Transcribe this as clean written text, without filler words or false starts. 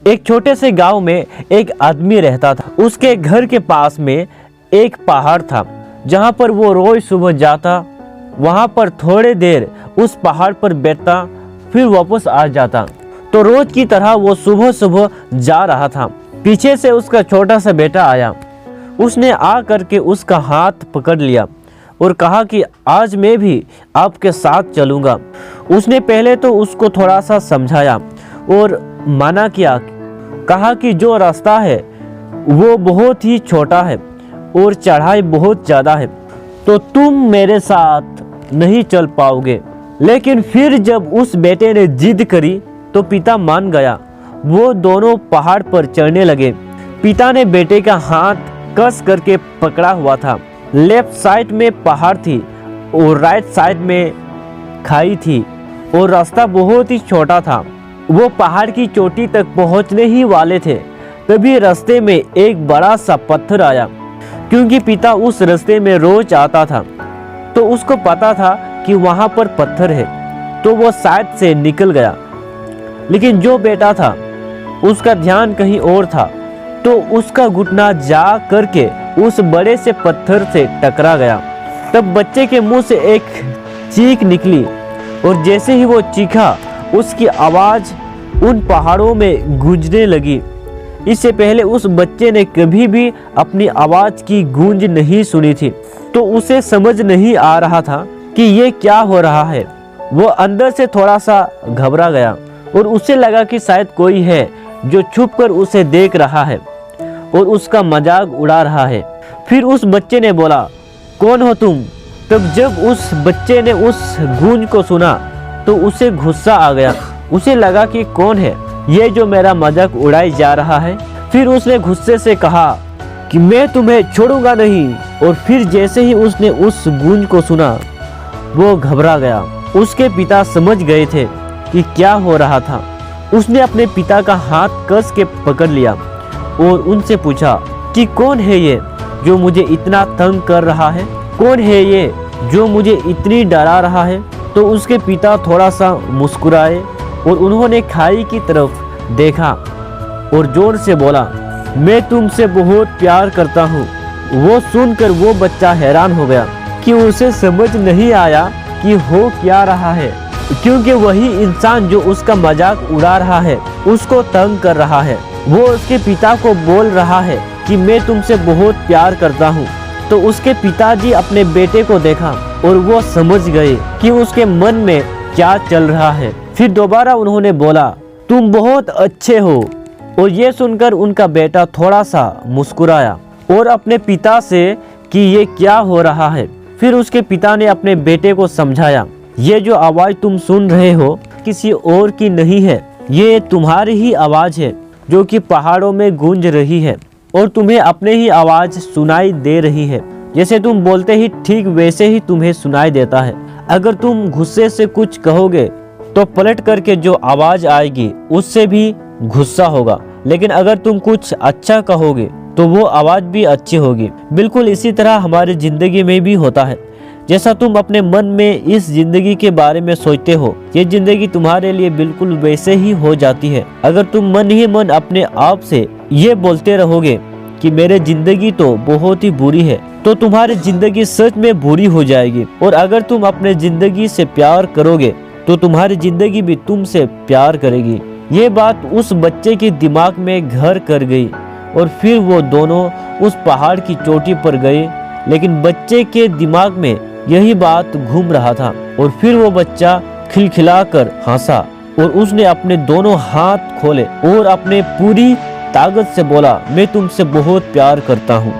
एक छोटे से गांव में एक आदमी रहता था। उसके घर के पास में एक पहाड़ था जहां पर वो रोज सुबह जाता, वहां पर थोड़ी देर उस पहाड़ पर बैठता, फिर वापस आ जाता। तो रोज की तरह वो सुबह सुबह जा रहा था। पीछे से उसका छोटा सा बेटा आया। उसने आ करके उसका हाथ पकड़ लिया और कहा कि आज मैं भी आपके साथ चलूँगा। उसने पहले तो उसको थोड़ा सा समझाया और मना किया, कहा कि जो रास्ता है वो बहुत ही छोटा है और चढ़ाई बहुत ज़्यादा है, तो तुम मेरे साथ नहीं चल पाओगे। लेकिन फिर जब उस बेटे ने जिद करी तो पिता मान गया। वो दोनों पहाड़ पर चढ़ने लगे। पिता ने बेटे का हाथ कस करके पकड़ा हुआ था। लेफ्ट साइड में पहाड़ थी और राइट साइड में खाई थी और रास्ता बहुत ही छोटा था। वो पहाड़ की चोटी तक पहुंचने ही वाले थे, तभी रास्ते में एक बड़ा सा पत्थर आया। क्योंकि पिता उस रास्ते में रोज आता था तो उसको पता था कि वहां पर पत्थर है, तो वो साइड से निकल गया। लेकिन जो बेटा था उसका ध्यान कहीं और था, तो उसका घुटना जा करके उस बड़े से पत्थर से टकरा गया। तब बच्चे के मुंह से एक चीख निकली और जैसे ही वो चीखा उसकी आवाज़ उन पहाड़ों में गूंजने लगी। इससे पहले उस बच्चे ने कभी भी अपनी आवाज़ की गूंज नहीं सुनी थी, तो उसे समझ नहीं आ रहा था कि ये क्या हो रहा है। वो अंदर से थोड़ा सा घबरा गया और उसे लगा कि शायद कोई है जो छुपकर उसे देख रहा है और उसका मजाक उड़ा रहा है। फिर उस बच्चे ने बोला, कौन हो तुम? तब जब उस बच्चे ने उस गूंज को सुना तो उसे गुस्सा आ गया। उसे लगा कि कौन है ये जो मेरा मजाक उड़ाई जा रहा है। फिर उसने गुस्से से कहा कि मैं तुम्हें छोड़ूंगा नहीं। और फिर जैसे ही उसने उस गूंज को सुना वो घबरा गया। उसके पिता समझ गए थे कि क्या हो रहा था। उसने अपने पिता का हाथ कस के पकड़ लिया और उनसे पूछा कि कौन है ये जो मुझे इतना तंग कर रहा है? कौन है ये जो मुझे इतनी डरा रहा है? तो उसके पिता थोड़ा सा मुस्कुराए और उन्होंने खाई की तरफ देखा और जोर से बोला, मैं तुमसे बहुत प्यार करता हूँ। वो सुनकर वो बच्चा हैरान हो गया कि उसे समझ नहीं आया कि हो क्या रहा है, क्योंकि वही इंसान जो उसका मजाक उड़ा रहा है उसको तंग कर रहा है। वो उसके पिता को बोल रहा है कि मैं तुमसे बहुत प्यार करता हूँ। तो उसके पिताजी अपने बेटे को देखा और वो समझ गए कि उसके मन में क्या चल रहा है। फिर दोबारा उन्होंने बोला, तुम बहुत अच्छे हो। और ये सुनकर उनका बेटा थोड़ा सा मुस्कुराया और अपने पिता से कि ये क्या हो रहा है। फिर उसके पिता ने अपने बेटे को समझाया, ये जो आवाज़ तुम सुन रहे हो किसी और की नहीं है, ये तुम्हारी ही आवाज़ है जो कि पहाड़ों में गूंज रही है और तुम्हें अपने ही आवाज़ सुनाई दे रही है। जैसे तुम बोलते ही ठीक वैसे ही तुम्हें सुनाई देता है। अगर तुम गुस्से से कुछ कहोगे तो पलट करके जो आवाज़ आएगी उससे भी गुस्सा होगा, लेकिन अगर तुम कुछ अच्छा कहोगे तो वो आवाज़ भी अच्छी होगी। बिल्कुल इसी तरह हमारी ज़िंदगी में भी होता है। जैसा तुम अपने मन में इस जिंदगी के बारे में सोचते हो, ये जिंदगी तुम्हारे लिए बिल्कुल वैसे ही हो जाती है। अगर तुम मन ही मन अपने आप से ये बोलते रहोगे कि मेरे जिंदगी तो बहुत ही बुरी है, तो तुम्हारी जिंदगी सच में बुरी हो जाएगी। और अगर तुम अपने जिंदगी से प्यार करोगे तो तुम्हारी जिंदगी भी तुमसे प्यार करेगी। ये बात उस बच्चे के दिमाग में घर कर गई और फिर वो दोनों उस पहाड़ की चोटी पर गए। लेकिन बच्चे के दिमाग में यही बात घूम रहा था और फिर वो बच्चा खिलखिलाकर हंसा और उसने अपने दोनों हाथ खोले और अपने पूरी ताकत से बोला, मैं तुमसे बहुत प्यार करता हूँ।